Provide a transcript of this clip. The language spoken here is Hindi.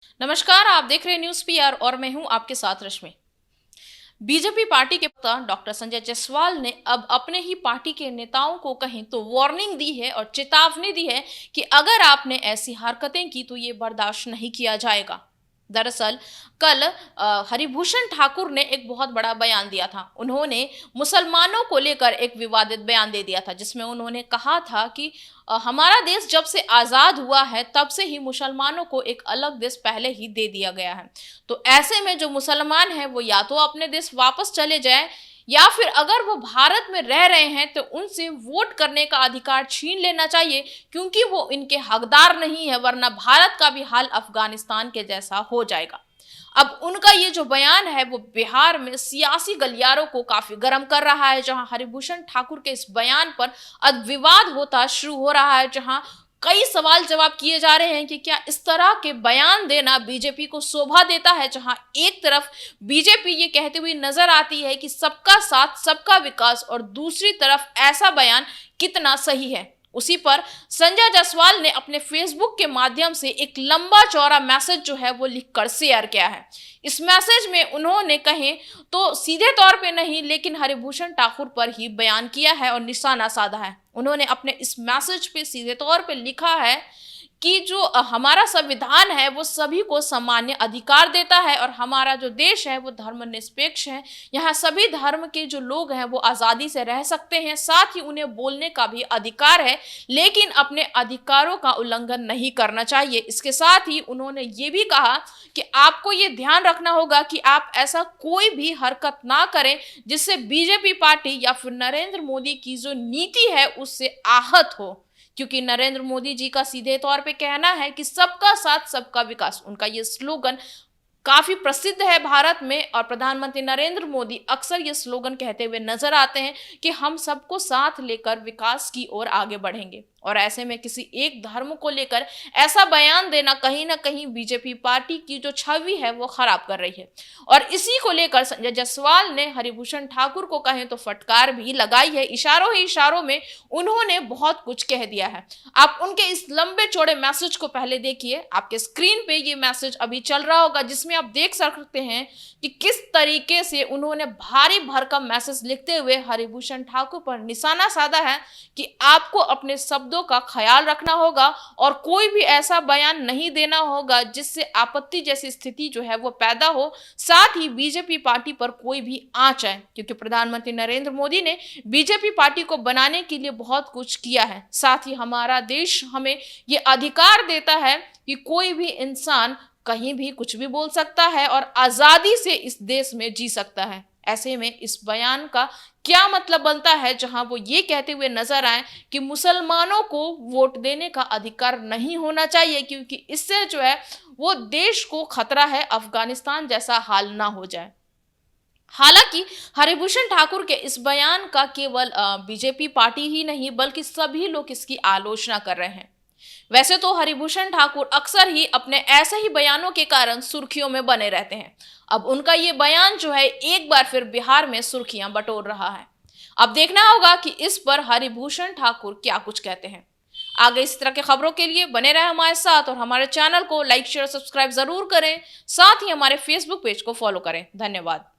नमस्कार, आप देख रहे हैं न्यूज़ पीआर और मैं हूं आपके साथ रश्मि। बीजेपी पार्टी के प्रवक्ता डॉक्टर संजय जायसवाल ने अब अपने ही पार्टी के नेताओं को कहें तो वार्निंग दी है और चेतावनी दी है कि अगर आपने ऐसी हरकतें की तो ये बर्दाश्त नहीं किया जाएगा। दरअसल कल हरिभूषण ठाकुर ने एक बहुत बड़ा बयान दिया था। उन्होंने मुसलमानों को लेकर एक विवादित बयान दे दिया था, जिसमें उन्होंने कहा था कि हमारा देश जब से आज़ाद हुआ है तब से ही मुसलमानों को एक अलग देश पहले ही दे दिया गया है। तो ऐसे में जो मुसलमान हैं वो या तो अपने देश वापस चले जाएं या फिर अगर वो भारत में रह रहे हैं तो उनसे वोट करने का अधिकार छीन लेना चाहिए, क्योंकि वो इनके हकदार नहीं है, वरना भारत का भी हाल अफगानिस्तान के जैसा हो जाएगा। अब उनका ये जो बयान है वो बिहार में सियासी गलियारों को काफी गर्म कर रहा है, जहां हरिभूषण ठाकुर के इस बयान पर अब विवाद होता शुरू हो रहा है, जहां कई सवाल जवाब किए जा रहे हैं कि क्या इस तरह के बयान देना बीजेपी को शोभा देता है। जहां एक तरफ बीजेपी ये कहते हुए नजर आती है कि सबका साथ सबका विकास, और दूसरी तरफ ऐसा बयान कितना सही है। उसी पर संजय जायसवाल ने अपने फेसबुक के माध्यम से एक लंबा चौड़ा मैसेज जो है वो लिखकर शेयर किया है। इस मैसेज में उन्होंने कहें तो सीधे तौर पे नहीं, लेकिन हरिभूषण ठाकुर पर ही बयान किया है और निशाना साधा है। उन्होंने अपने इस मैसेज पे सीधे तौर पे लिखा है कि जो हमारा संविधान है वो सभी को सामान्य अधिकार देता है और हमारा जो देश है वो धर्मनिरपेक्ष है। यहाँ सभी धर्म के जो लोग हैं वो आज़ादी से रह सकते हैं, साथ ही उन्हें बोलने का भी अधिकार है, लेकिन अपने अधिकारों का उल्लंघन नहीं करना चाहिए। इसके साथ ही उन्होंने ये भी कहा कि आपको ये ध्यान रखना होगा कि आप ऐसा कोई भी हरकत ना करें जिससे बीजेपी पार्टी या फिर नरेंद्र मोदी की जो नीति है उससे आहत हो, क्योंकि नरेंद्र मोदी जी का सीधे तौर पे कहना है कि सबका साथ सबका विकास। उनका ये स्लोगन काफी प्रसिद्ध है भारत में, और प्रधानमंत्री नरेंद्र मोदी अक्सर ये स्लोगन कहते हुए नजर आते हैं कि हम सबको साथ लेकर विकास की ओर आगे बढ़ेंगे। और ऐसे में किसी एक धर्म को लेकर ऐसा बयान देना कहीं ना कहीं बीजेपी पार्टी की जो छवि है वो खराब कर रही है। और इसी को लेकर संजय जायसवाल ने हरिभूषण ठाकुर को कहें तो फटकार भी लगाई है। इशारों ही इशारों में उन्होंने बहुत कुछ कह दिया है। आप उनके इस लंबे चौड़े मैसेज को पहले देखिए। आपके स्क्रीन पे ये मैसेज अभी चल रहा होगा, जिसमें आप देख सकते हैं कि किस तरीके से उन्होंने भारी भरकम मैसेज लिखते हुए हरिभूषण ठाकुर पर निशाना साधा है कि आपको अपने शब्दों का ख्याल रखना होगा और कोई भी ऐसा बयान नहीं देना होगा जिससे आपत्ति जैसी स्थिति जो है वो पैदा हो, साथ ही बीजेपी पार्टी पर कोई भी आंच आए, क्योंकि प्रधानमंत्री नरेंद्र मोदी ने बीजेपी पार्टी को बनाने के लिए बहुत कुछ किया है। साथ ही हमारा देश हमें ये अधिकार देता है कि कोई भी इंसान कहीं भी कुछ भी बोल सकता है और आजादी से इस देश में जी सकता है। ऐसे में इस बयान का क्या मतलब बनता है, जहां वो ये कहते हुए नजर आए कि मुसलमानों को वोट देने का अधिकार नहीं होना चाहिए, क्योंकि इससे जो है वो देश को खतरा है, अफगानिस्तान जैसा हाल ना हो जाए। हालांकि हरिभूषण ठाकुर के इस बयान का केवल बीजेपी पार्टी ही नहीं बल्कि सभी लोग इसकी आलोचना कर रहे हैं। वैसे तो हरिभूषण ठाकुर अक्सर ही अपने ऐसे ही बयानों के कारण सुर्खियों में बने रहते हैं। अब उनका ये बयान जो है एक बार फिर बिहार में सुर्खियां बटोर रहा है। अब देखना होगा कि इस पर हरिभूषण ठाकुर क्या कुछ कहते हैं। आगे इस तरह की खबरों के लिए बने रहे हमारे साथ और हमारे चैनल को लाइक शेयर सब्सक्राइब जरूर करें, साथ ही हमारे फेसबुक पेज को फॉलो करें। धन्यवाद।